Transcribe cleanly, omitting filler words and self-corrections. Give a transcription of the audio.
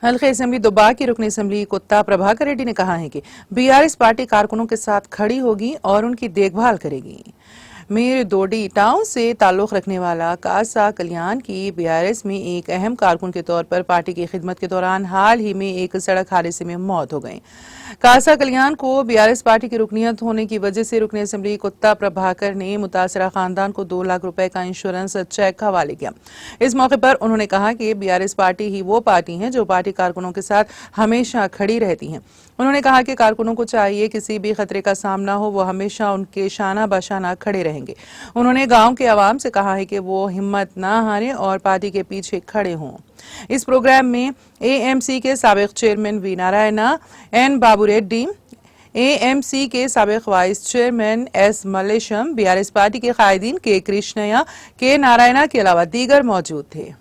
हल्के असेंबली दोबा की रुकन असेंबली कुत्ता प्रभाकर रेड्डी ने कहा है कि बीआरएस पार्टी कारकुनों के साथ खड़ी होगी और उनकी देखभाल करेगी। मीर दोडी टाउन से ताल्लुक रखने वाला कासा कल्याण की बीआरएस में एक अहम कारकुन के तौर पर पार्टी की खिदमत के दौरान हाल ही में एक सड़क हादसे में मौत हो गई। कासा कल्याण को बीआरएस पार्टी की रुकनीत होने की वजह से रुकन असेंबली कुत्ता प्रभाकर ने मुतासरा खानदान को 2 लाख रुपए का इंश्योरेंस चेक हवाले किया। इस मौके पर उन्होंने कहा कि बीआरएस पार्टी ही वो पार्टी है जो पार्टी कारकुनों के साथ हमेशा खड़ी रहती है। उन्होंने कहा कि कारकुनों को चाहिए किसी भी खतरे का सामना हो वो हमेशा उनके शाना बशाना खड़े रहेंगे। उन्होंने गांव के अवाम से कहा है कि वो हिम्मत ना हारें और पार्टी के पीछे खड़े हों। इस प्रोग्राम में एएमसी के साबिक chairman V Narayana, N Babu Reddy, AMC के साबिक vice chairman S Mallesham, BRS party के कायदीन के कृष्णया, के नारायणा के अलावा दीगर मौजूद थे।